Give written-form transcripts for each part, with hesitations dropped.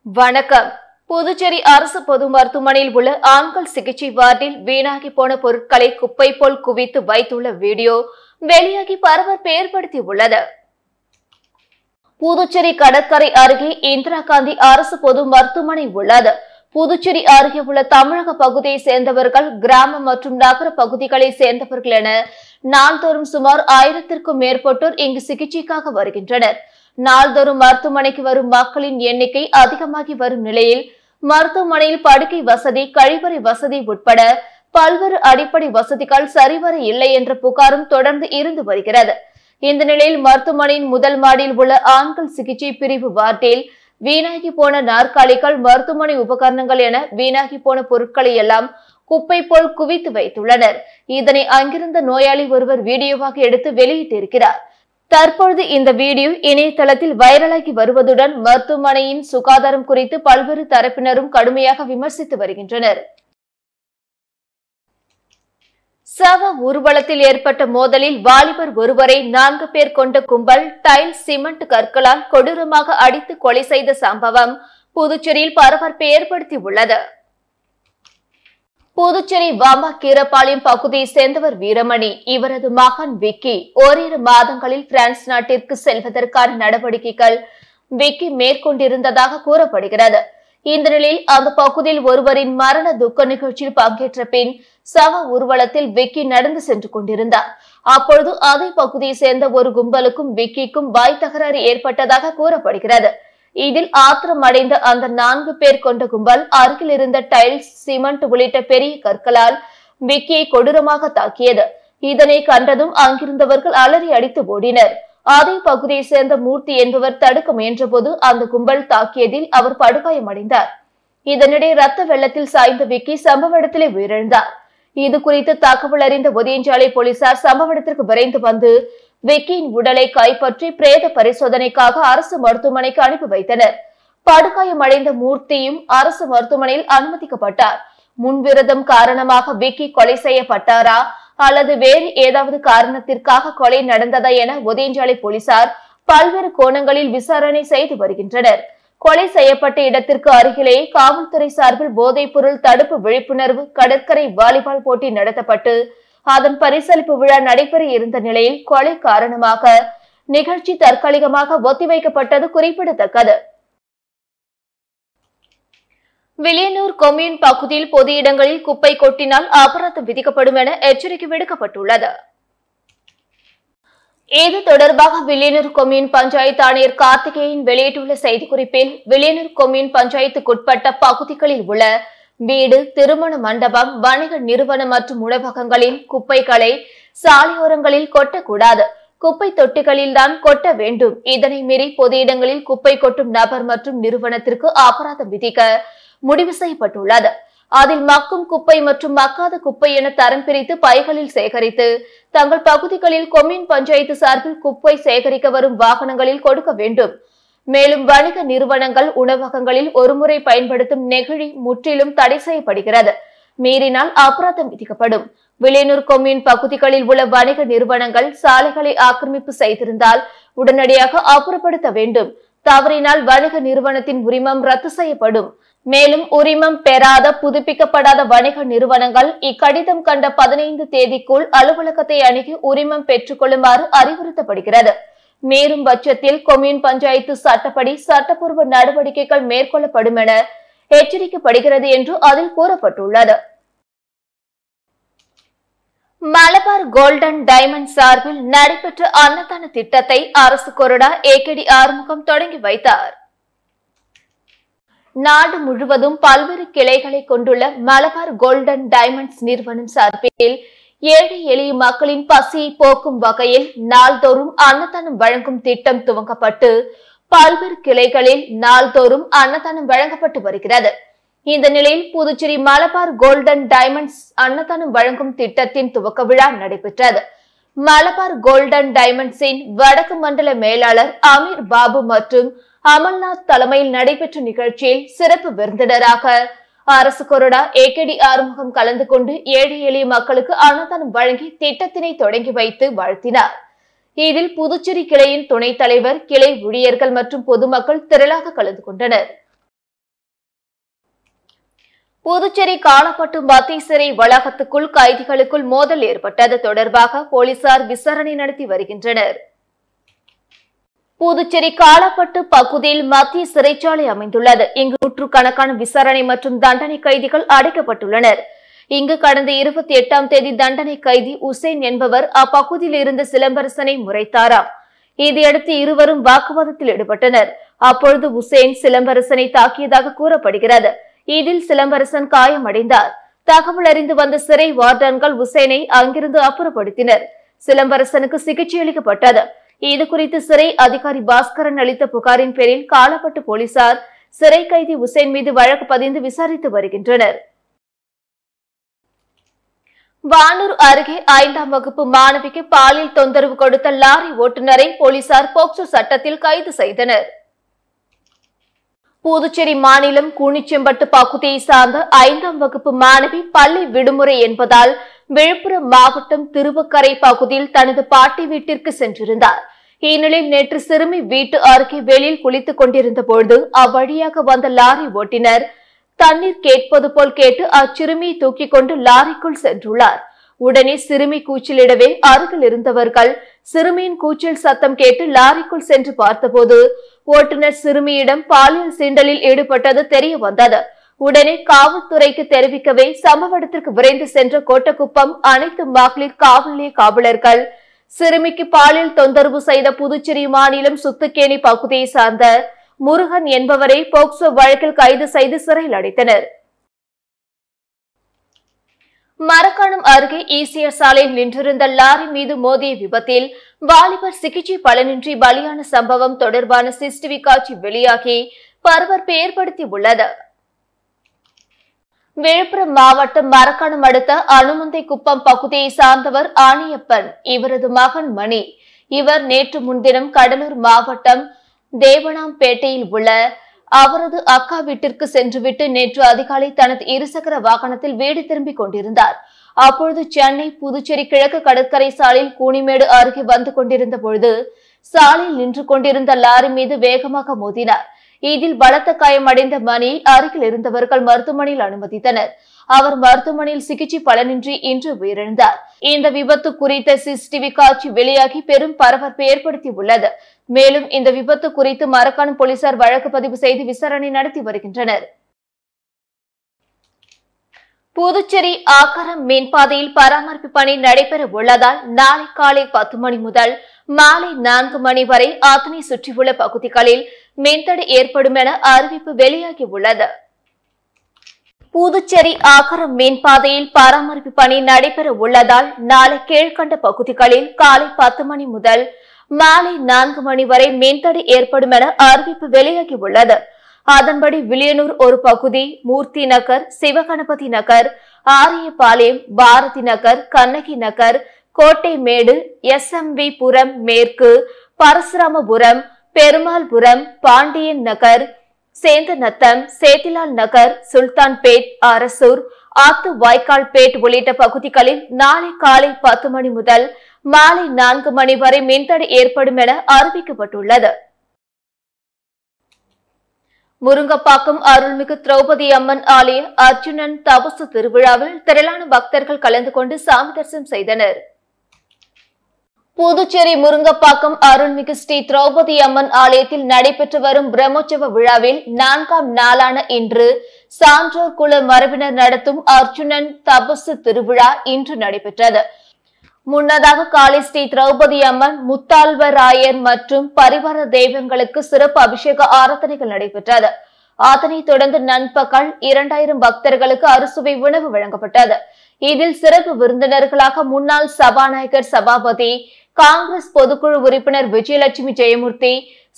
வணக்கம். புதுச்சேரி அரசு பொது மருத்துவமனையில் உள்ள ஆண்கள் சிகிச்சை வார்டில் வீணாகி போன பொருட்களை குப்பை போல் குவித்து வைத்துள்ள வீடியோ வெளியாகி பரபரப்பை ஏற்படுத்தியுள்ளது. புதுச்சேரி கடற்கரை அருகே இந்திரா காந்தி அரசு பொது மருத்துவமனை உள்ளது. புதுச்சேரி அருகே உள்ள தமிழக பகுதியை சேர்ந்தவர்கள், கிராம மற்றும் நகர பகுதிகளை சேர்ந்தவர்கள் என நாள்தோறும் சுமார் 1000க்கும் மேற்பட்டோர் இங்கு சிகிச்சைக்காக வருகின்றனர். நாள்தோறும் மருத்துவமனைக்கு வரும் மக்களின் எண்ணிக்கை அதிகமாகி வரும் நிலையில் மருத்துவமனையில் படுக்கை வசதி, கழிவறை வசதி உட்பட பல்வேறு அடிப்படை வசதிகள் சரிவர இல்லை என்ற புகாரும் தொடர்ந்து இருந்து வருகிறது. இந்த நிலையில் மருத்துவமனையின் முதல் மாடியில் உள்ள ஆண்கள் சிகிச்சை பிரிவு வார்டில் வீணாகி போன நாற்காலிகள், மருத்துவமனை உபகரணங்கள் என வீணாகி போன பொருட்களை எல்லாம் குப்பை போல் குவித்து வைத்துள்ளனர். இதனை அங்கிருந்த நோயாளி ஒருவர் வீடியோவாக எடுத்து வெளியிட்டிருக்கிறார். தற்பொழுது இந்த வீடியோ இணையதளத்தில் வைரலாகி வருவதுடன் மருத்துவமனையின் சுகாதாரம் குறித்து பல்வேறு தரப்பினரும் கடுமையாக விமர்சித்து வருகின்றனர். சவ ஊர்வலத்தில் ஏற்பட்ட மோதலில் வாலிபர் ஒருவரை 4 பேர் கொண்ட கும்பல் டைல், சிமெண்ட் கற்களால் கொடூரமாக அடித்து கொலை செய்த சம்பவம் புதுச்சேரியில் பரபரப்பை ஏற்படுத்தியுள்ளது. புதுச்சேரி வாம்பக்கீரபாளையம் பகுதியை சேர்ந்தவர் வீரமணி. இவரது மகன் விக்கி ஓரிரு மாதங்களில் பிரான்ஸ் நாட்டிற்கு செல்வதற்கான நடவடிக்கைகள் விக்கி மேற்கொண்டிருந்ததாக கூறப்படுகிறது. இந்த நிலையில் அந்த பகுதியில் ஒருவரின் மரண துக்க நிகழ்ச்சியில் பங்கேற்ற பின் சவ ஊர்வலத்தில் விக்கி நடந்து சென்று கொண்டிருந்தார். அப்பொழுது அதே பகுதியை சேர்ந்த ஒரு கும்பலுக்கும் விக்கிக்கும் வாய் தகராறு ஏற்பட்டதாக கூறப்படுகிறது. இதில் ஆத்திரம் அடைந்த அந்த 4 பேர் கொண்ட கும்பல் அருகில் இருந்த டைல்ஸ், சிமெண்ட் உள்ளிட்ட பெரிய கற்களால் விக்கியை கொடூரமாக தாக்கியது. இதனை கண்டதும் அங்கிருந்தவர்கள் அலறி அடித்து ஓடினர். அதே பகுதியை சேர்ந்த மூர்த்தி என்பவர் தடுக்க முயன்றபோது அந்த கும்பல் தாக்கியதில் அவர் படுகாயமடைந்தார். இதனிடையே ரத்த வெள்ளத்தில் சாய்ந்த விக்கி சம்பவ இடத்திலே உயிரிழந்தார். இது குறித்து தகவல் அறிந்த ஒதியஞ்சாலை போலீசார் சம்பவ இடத்திற்கு விரைந்து வந்து விக்கியின் உடலை கைப்பற்றி பிரேத பரிசோதனைக்காக அரசு மருத்துவமனைக்கு அனுப்பி வைத்தனர். படுகாயமடைந்த மூர்த்தியும் அரசு மருத்துவமனையில் அனுமதிக்கப்பட்டார். முன்விரோதம் காரணமாக விக்கி கொலை செய்யப்பட்டாரா அல்லது வேறு ஏதாவது காரணத்திற்காக கொலை நடந்ததா என ஒதியஞ்சாலை போலீசார் பல்வேறு கோணங்களில் விசாரணை செய்து வருகின்றனர். கொலை செய்யப்பட்ட இடத்திற்கு அருகிலேயே காவல்துறை சார்பில் போதைப் பொருள் தடுப்பு விழிப்புணர்வு கடற்கரை வாலிபால் போட்டி நடத்தப்பட்டு அதன் பரிசளிப்பு விழா நடைபெற இருந்த நிலையில் கொலை காரணமாக நிகழ்ச்சி தற்காலிகமாக ஒத்திவைக்கப்பட்டது குறிப்பிடத்தக்கது. வில்லியனூர் கொம்யூன் பகுதியில் பொது இடங்களில் குப்பை கொட்டினால் அபராதம் விதிக்கப்படும் என எச்சரிக்கை விடுக்கப்பட்டுள்ளது. இது தொடர்பாக வில்லியனூர் கொம்யூன் பஞ்சாயத்து ஆணையர் கார்த்திகேயன் வெளியிட்டுள்ள செய்திக்குறிப்பில், வில்லியனூர் கொம்யூன் பஞ்சாயத்துக்குட்பட்ட பகுதிகளில் உள்ள வீடு, திருமண மண்டபம், வணிக நிறுவனம் மற்றும் உணவகங்களின் குப்பைகளை சாலையோரங்களில் கொட்டக்கூடாது. குப்பை தொட்டிகளில் தான் கொட்ட வேண்டும். இதனை மீறி பொது இடங்களில் குப்பை கொட்டும் நபர் மற்றும் நிறுவனத்திற்கு அபராதம் விதிக்க முடிவு செய்யப்பட்டுள்ளது. அதில் மக்கும் குப்பை மற்றும் மக்காத குப்பை என தரம் பிரித்து பைகளில் சேகரித்து தங்கள் பகுதிகளில் கொம்யூன் பஞ்சாயத்து சார்பில் குப்பை சேகரிக்க வரும் வாகனங்களில் கொடுக்க வேண்டும். மேலும் வணிக நிறுவனங்கள், உணவகங்களில் ஒருமுறை பயன்படுத்தும் நெகிழி முற்றிலும் தடை செய்யப்படுகிறது. மீறினால் அபராதம் விதிக்கப்படும். வில்லியனூர் கொம்யூன் பகுதிகளில் உள்ள வணிக நிறுவனங்கள் சாலைகளை ஆக்கிரமிப்பு செய்திருந்தால் உடனடியாக அப்புறப்படுத்த வேண்டும். தவறினால் வணிக நிறுவனத்தின் உரிமம் ரத்து செய்யப்படும். மேலும் உரிமம் பெறாத, புதுப்பிக்கப்படாத வணிக நிறுவனங்கள் இக்கடிதம் கண்ட 15 தேதிக்குள் அலுவலகத்தை அணுகி உரிமம் பெற்றுக் கொள்ளுமாறு அறிவுறுத்தப்படுகிறது. மீறும் பட்சத்தில் கொம்யூன் பஞ்சாயத்து சட்டப்படி சட்டப்பூர்வ நடவடிக்கைகள் மேற்கொள்ளப்படும் என எச்சரிக்கப்படுகிறது என்று அதில் கூறப்பட்டுள்ளது. மலபார் கோல்டன் டைமண்ட் சார்பில் நடைபெற்ற அன்னதான திட்டத்தை அரசு கொறடா ஏகேடி ஆறுமுகம் தொடங்கி வைத்தார். நாடு முழுவதும் பல்வேறு கிளைகளை கொண்டுள்ள மலபார் கோல்டன் டைமண்ட்ஸ் நிறுவனம் சார்பில் ஏழை எளிய மக்களின் பசியை போக்கும் வகையில் நாள்தோறும் அன்னதானம் வழங்கும் திட்டம் துவங்கப்பட்டு பல்வேறு கிளைகளில் நாள்தோறும் அன்னதானம் வழங்கப்பட்டு வருகிறது. இந்த நிலையில் புதுச்சேரி மலபார் கோல்டன் டைமண்ட்ஸ் அன்னதானம் வழங்கும் திட்டத்தின் துவக்க விழா நடைபெற்றது. மலபார் கோல்டன் டைமண்ட்ஸின் வடக்கு மண்டல மேலாளர் அமீர் பாபு மற்றும் அமல்நாத் தலைமையில் நடைபெற்ற நிகழ்ச்சியில் சிறப்பு விருந்தினராக அரசு கொறடா ஏகேடி ஆறுமுகம் கலந்து கொண்டு ஏழை எளிய மக்களுக்கு அன்னதானம் வழங்கி திட்டத்தினை தொடங்கி வைத்து வாழ்த்தினார். இதில் புதுச்சேரி கிளையின் துணைத் தலைவர், கிளை ஊழியர்கள் மற்றும் பொதுமக்கள் திரளாக கலந்து கொண்டனர். புதுச்சேரி காலப்பட்டு மத்திய சிறை வளாகத்துக்குள் கைதிகளுக்குள் மோதல் ஏற்பட்டது தொடர்பாக போலீசார் விசாரணை நடத்தி வருகின்றனர். புதுச்சேரி காலப்பட்டு பகுதியில் மத்திய சிறைச்சாலை அமைந்துள்ளது. இங்கு நூற்றுக்கணக்கான விசாரணை மற்றும் தண்டனை கைதிகள் அடைக்கப்பட்டுள்ளனர். இங்கு கடந்த 28ஆம் தேதி தண்டனை கைதி உசேன் என்பவர் அப்பகுதியில் இருந்த சிலம்பரசனை முறைத்தாராம். இதையடுத்து இருவரும் வாக்குவாதத்தில் ஈடுபட்டனர். அப்பொழுது உசேன் சிலம்பரசனை தாக்கியதாக கூறப்படுகிறது. இதில் சிலம்பரசன் காயமடைந்தார். தகவல் அறிந்து வந்த சிறை வார்டன்கள் உசேனை அங்கிருந்து அப்புறப்படுத்தினர். சிலம்பரசனுக்கு சிகிச்சை அளிக்கப்பட்டது. இதுகுறித்து சிறை அதிகாரி பாஸ்கரன் அளித்த புகாரின் பேரில் காலப்பட்டு போலீசார் சிறை கைதி உசேன் மீது வழக்கு பதிந்து விசாரித்து வருகின்றனர். வானூர் அருகே 5ஆம் வகுப்பு மாணவிக்கு பாலியல் தொந்தரவு கொடுத்த லாரி ஓட்டுநரை போலீசார் போக்சோ சட்டத்தில் கைது செய்தனர். புதுச்சேரி மாநிலம் கூனிச்செம்பட்டு பகுதியை சார்ந்த 5ஆம் வகுப்பு மாணவி பள்ளி விடுமுறை என்பதால் விழுப்புரம் மாவட்டம் திருவக்கரை பகுதியில் தனது பாட்டி வீட்டிற்கு சென்றிருந்தார். இந்நிலையில் நேற்று சிறுமி வீட்டு அருகே வெளியில் குளித்துக் கொண்டிருந்த பொழுது அவ்வழியாக வந்த லாரி ஓட்டினர் தண்ணீர் கேட்பது போல் கேட்டு அச்சிறுமியை தூக்கிக் கொண்டு லாரிக்குள் சென்றுள்ளார். உடனே சிறுமி கூச்சலிடவே அருகில் இருந்தவர்கள் சிறுமியின் கூச்சல் சத்தம் கேட்டு லாரிக்குள் சென்று பார்த்தபோது ஓட்டுநர் சிறுமியிடம் பாலியல் சீண்டலில் ஈடுபட்டது தெரிய வந்தது. உடனே காவல்துறைக்கு தெரிவிக்கவே சம்பவ இடத்திற்கு விரைந்து சென்ற கோட்டக்குப்பம் அனைத்து மகளிர் காவல் நிலைய காவலர்கள் சிறுமிக்கு பாலியல் தொந்தரவு செய்த புதுச்சேரி மாநிலம் சுத்துக்கேணி பகுதியை சார்ந்த முருகன் என்பவரை போக்சோ வழக்கில் கைது செய்து சிறையில் அடைத்தனர். மரக்காணம் அருகே ஈசிஆர் சாலையில் நின்றிருந்த லாரி மீது மோதிய விபத்தில் வாலிபர் சிகிச்சை பலனின்றி பலியான சம்பவம் தொடர்பான சிசிடிவி காட்சி வெளியாகி பரபரப்பை ஏற்படுத்தியுள்ளது. விழுப்புரம் மாவட்டம் மரக்காணம் அடுத்த அனுமந்தை குப்பம் பகுதியை சார்ந்தவர் ஆணியப்பன். இவரது மகன் மணி. இவர் நேற்று முன்தினம் கடலூர் மாவட்டம் தேவனாம்பேட்டையில் உள்ள அவரது அக்கா வீட்டிற்கு சென்றுவிட்டு நேற்று அதிகாலை தனது இருசக்கர வாகனத்தில் வீடு திரும்பிக் கொண்டிருந்தார். அப்பொழுது சென்னை புதுச்சேரி கிழக்கு கடற்கரை சாலையில் கூனிமேடு அருகே வந்து கொண்டிருந்த பொழுது சாலையில் நின்று கொண்டிருந்த லாரி மீது வேகமாக மோதினார். இதில் பலத்த காயமடைந்த மணி அருகில் இருந்தவர்கள் மருத்துவமனையில் அனுமதித்தனர். அவர் மருத்துவமனையில் சிகிச்சை பலனின்றி இன்று உயிரிழந்தார். இந்த விபத்து குறித்த சிசிடிவி காட்சி வெளியாகி பெரும் பரபரப்பை ஏற்படுத்தியுள்ளது. மேலும் இந்த விபத்து குறித்து மரக்காணம் போலீசார் வழக்கு பதிவு செய்து விசாரணை நடத்தி வருகின்றனர். புதுச்சேரி ஆகாரம் மீன்பாதையில் பராமரிப்பு பணி நடைபெற உள்ளதால் நாளை காலை 10 மணி முதல் மாலை 4 மணி வரை அதனை சுற்றியுள்ள பகுதிகளில் மின்தடை ஏற்படும் என அறிவிப்பு வெளியாகியுள்ளது. புதுச்சேரி ஆகாரம் மீன்பாதையில் பராமரிப்பு பணி நடைபெற உள்ளதால் நாளை கீழ்கண்ட பகுதிகளில் காலை 10 மணி முதல் மாலை 4 மணி வரை மின்தடை ஏற்படும் என அறிவிப்பு வெளியாகியுள்ளது. அதன்படி வில்லியனூர் ஒரு பகுதி, மூர்த்தி நகர், சிவகணபதி நகர், ஆரியபாளையம், பாரதி நகர், கண்ணகி நகர், கோட்டைமேடு, SMV புரம் மேற்கு, பரசுராமபுரம், பெருமாள்புரம், பாண்டியன் நகர், சேந்தநத்தம், சேத்திலால் நகர், சுல்தான்பேட், அரசூர், ஆத்து வாய்க்கால்பேட் உள்ளிட்ட பகுதிகளில் நாளை காலை 10 மணி முதல் மாலை 4 மணி வரை மின்தடை ஏற்படும் என அறிவிக்கப்பட்டுள்ளது. முருங்கப்பாக்கம் அருள்மிகு திரௌபதி அம்மன் ஆலய அர்ஜுனன் தபசு திருவிழாவில் திரளான பக்தர்கள் கலந்து கொண்டு சாமி தரிசனம் செய்தனர். புதுச்சேரி முருங்கப்பாக்கம் அருள்மிகு ஸ்ரீ திரௌபதி அம்மன் ஆலயத்தில் நடைபெற்று வரும் பிரம்மோற்சவ விழாவில் 4ஆம் நாளான இன்று சான்றோர் குல மரபினர் நடத்தும் அர்ஜுனன் தபசு திருவிழா இன்று நடைபெற்றது. முன்னதாக காலை ஸ்ரீ திரௌபதி அம்மன், முத்தாழ்வராயர் மற்றும் பரிவார தெய்வங்களுக்கு சிறப்பு அபிஷேக ஆராதனைகள் நடைபெற்றது. அதனைத் தொடர்ந்து நண்பகல் 2000 பக்தர்களுக்கு அறுசுவை உணவு வழங்கப்பட்டது. இதில் சிறப்பு விருந்தினர்களாக முன்னாள் சபாநாயகர் சபாபதி, காங்கிரஸ் பொதுக்குழு உறுப்பினர் விஜயலட்சுமி ஜெயமூர்த்தி,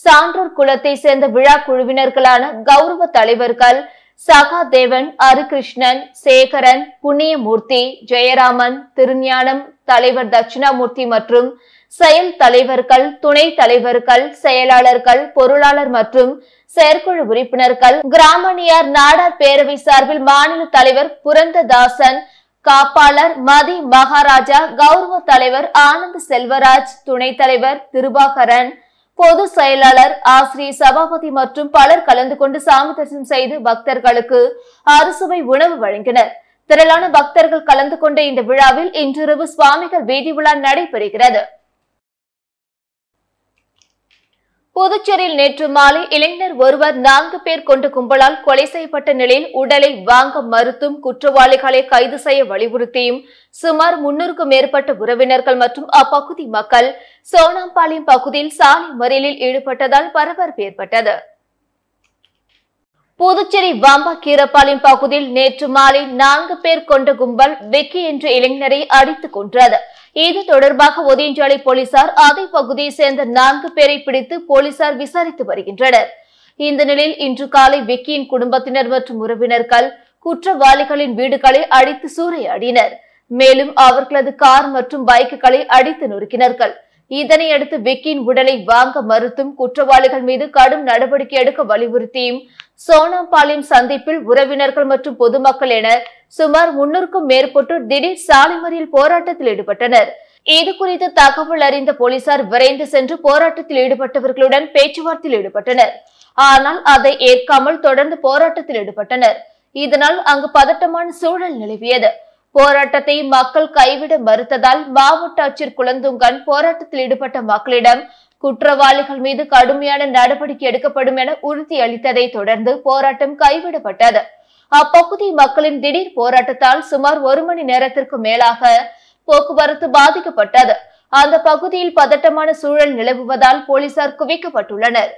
சான்றோர் குலத்தை சேர்ந்த விழா குழுவினர்களான கௌரவ தலைவர்கள் சகாதேவன், ஹரிகிருஷ்ணன், சேகரன், புண்ணியமூர்த்தி, ஜெயராமன், திருஞானம், தலைவர் தட்சிணாமூர்த்தி மற்றும் செயல் தலைவர்கள், துணை தலைவர்கள், செயலாளர்கள், பொருளாளர் மற்றும் செயற்குழு உறுப்பினர்கள், கிராமணியார் நாடார் பேரவை சார்பில் மாநில தலைவர் புரந்ததாசன், காப்பாளர் மதி மகாராஜா, கௌரவ தலைவர் ஆனந்த் செல்வராஜ், துணைத் தலைவர் திருபாகரன், பொது செயலாளர், ஆசிரியர் சபாபதி மற்றும் பலர் கலந்து கொண்டு சாமி தரிசனம் செய்து பக்தர்களுக்கு அறுசுவை உணவு வழங்கினர். திரளான பக்தர்கள் கலந்து கொண்ட இந்த விழாவில் இன்றிரவு சுவாமிகள் வீதி உலா நடைபெறுகிறது. புதுச்சேரியில் நேற்று மாலை இளைஞர் ஒருவர் 4 பேர் கொண்ட கும்பலால் கொலை செய்யப்பட்ட நிலையில் உடலை வாங்க மறுத்தும் குற்றவாளிகளை கைது செய்ய வலியுறுத்தியும் சுமார் 300க்கும் மேற்பட்ட உறவினர்கள் மற்றும் அப்பகுதி மக்கள் சோனாம்பாளையம் பகுதியில் சாலை மறியலில் ஈடுபட்டதால் பரபரப்பு ஏற்பட்டது. புதுச்சேரி வாம்பா கீரப்பாளையம் பகுதியில் நேற்று மாலை 4 பேர் கொண்ட கும்பல் விக்கி என்ற இளைஞரை அடித்துக் கொன்றது. இது தொடர்பாக ஒதியஞ்சாலை போலீசார் அதே பகுதியை சேர்ந்த 4 பேரை பிடித்து போலீசார் விசாரித்து வருகின்றனர். இந்த நிலையில் இன்று காலை விக்கியின் குடும்பத்தினர் மற்றும் உறவினர்கள் குற்றவாளிகளின் வீடுகளை அடித்து சூறையாடினர். மேலும் அவர்களது கார் மற்றும் பைக்குகளை அடித்து நொறுக்கினார்கள். இதனையடுத்து விக்கியின் உடலை வாங்க மறுத்தும் குற்றவாளிகள் மீது கடும் நடவடிக்கை எடுக்க வலியுறுத்தியும் சோனாம்பாளையம் சந்திப்பில் உறவினர்கள் மற்றும் பொதுமக்கள் என சுமார் 300க்கும் மேற்பட்டோர் திடீர் சாலை மறியல் போராட்டத்தில் ஈடுபட்டனர். இதுகுறித்து தகவல் அறிந்த போலீசார் விரைந்து சென்று போராட்டத்தில் ஈடுபட்டவர்களுடன் பேச்சுவார்த்தையில் ஈடுபட்டனர். ஆனால் அதை ஏற்காமல் தொடர்ந்து போராட்டத்தில் ஈடுபட்டனர். இதனால் அங்கு பதட்டமான சூழல் நிலவியது. போராட்டத்தை மக்கள் கைவிட மறுத்ததால் மாவட்ட ஆட்சியர் குலந்துங்கன் போராட்டத்தில் ஈடுபட்ட மக்களிடம் குற்றவாளிகள் மீது கடுமையான நடவடிக்கை எடுக்கப்படும் என உறுதியளித்ததை தொடர்ந்து போராட்டம் கைவிடப்பட்டது. அப்பகுதி மக்களின் திடீர் போராட்டத்தால் சுமார் 1 மணி நேரத்திற்கு மேலாக போக்குவரத்து பாதிக்கப்பட்டது. அந்த பகுதியில் பதட்டமான சூழல் நிலவுவதால் போலீசார் குவிக்கப்பட்டுள்ளனர்.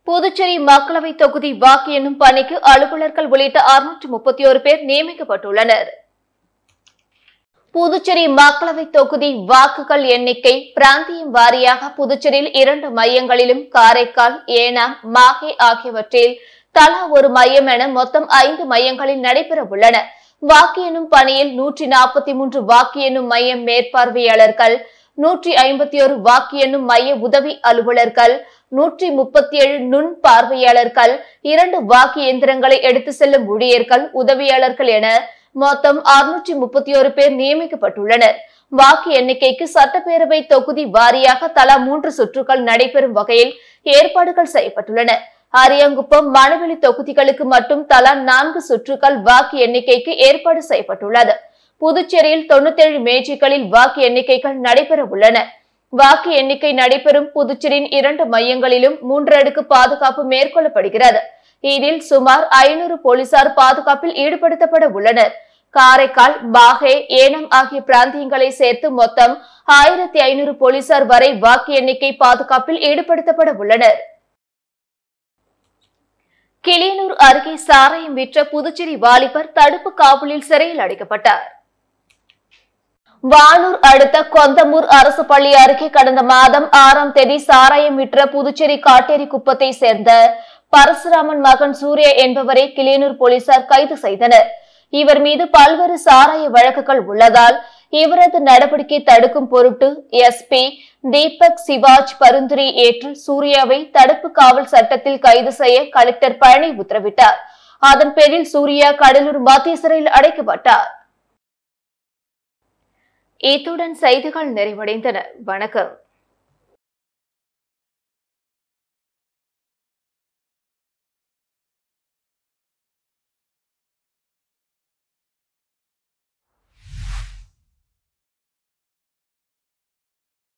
புதுச்சேரி மக்களவை தொகுதி வாக்கு எண்ணும் பணிக்கு அலுவலர்கள் உள்ளிட்ட 631 பேர் நியமிக்கப்பட்டுள்ளனர். புதுச்சேரி மக்களவை தொகுதி வாக்குகள் எண்ணிக்கை பிராந்தியம் வாரியாக புதுச்சேரியில் 2 மையங்களிலும், காரைக்கால், ஏனாம், மாஹே ஆகியவற்றில் தலா 1 மையம் என மொத்தம் 5 மையங்களில் நடைபெற உள்ளன. வாக்கு எண்ணும் பணியில் 143 வாக்கு எண்ணும் மைய மேற்பார்வையாளர்கள், 151 வாக்கு எண்ணும் மைய உதவி அலுவலர்கள், 137 நுண் பார்வையாளர்கள், 2 வாக்கு இயந்திரங்களை எடுத்து செல்லும் ஊழியர்கள், உதவியாளர்கள் என மொத்தம் 631 பேர் நியமிக்கப்பட்டுள்ளனர். வாக்கு எண்ணிக்கைக்கு சட்டப்பேரவை தொகுதி வாரியாக தலா 3 சுற்றுகள் நடைபெறும் வகையில் ஏற்பாடுகள் செய்யப்பட்டுள்ளன. அரியாங்குப்பம், மணவெளி தொகுதிகளுக்கு மட்டும் தலா 4 சுற்றுகள் வாக்கு எண்ணிக்கைக்கு ஏற்பாடு செய்யப்பட்டுள்ளது. புதுச்சேரியில் 97 மேஜைகளில் வாக்கு எண்ணிக்கைகள் நடைபெற உள்ளன. வாக்கு எண்ணிக்கை நடைபெறும் புதுச்சேரியின் 2 மையங்களிலும் 3 அடுக்கு பாதுகாப்பு மேற்கொள்ளப்படுகிறது. இதில் சுமார் 500 போலீசார் பாதுகாப்பில் ஈடுபடுத்தப்பட உள்ளனர். காரைக்கால், மாஹே, ஏனம் ஆகிய பிராந்தியங்களை சேர்த்து மொத்தம் 1500 போலீசார் வரை வாக்கு எண்ணிக்கை பாதுகாப்பில் ஈடுபடுத்தப்பட உள்ளனர். கிளியனூர் அருகே சாராயம் விற்ற புதுச்சேரி வாலிபர் தடுப்பு காவலில் சிறையில் அடைக்கப்பட்டார். வானூர் அடுத்த கொந்தமூர் அரசு பள்ளி அருகே கடந்த மாதம் 6ஆம் தேதி சாராயம் விற்ற புதுச்சேரி காட்டேரி குப்பத்தை சேர்ந்த பரசுராமன் மகன் சூர்யா என்பவரை கிளியனூர் போலீசார் கைது செய்தனர். இவர் மீது பல்வேறு சாராய வழக்குகள் உள்ளதால் இவரது நடவடிக்கை தடுக்கும் பொருட்டு எஸ்பி தீபக் சிவாஜ் பரிந்துரை ஏற்று சூர்யாவை தடுப்பு காவல் சட்டத்தில் கைது செய்ய கலெக்டர் பழனி உத்தரவிட்டார். அதன் பேரில் சூர்யா கடலூர் மத்திய சிறையில் அடைக்கப்பட்டார். இத்துடன் செய்திகள் நிறைவடைந்தன. வணக்கம்.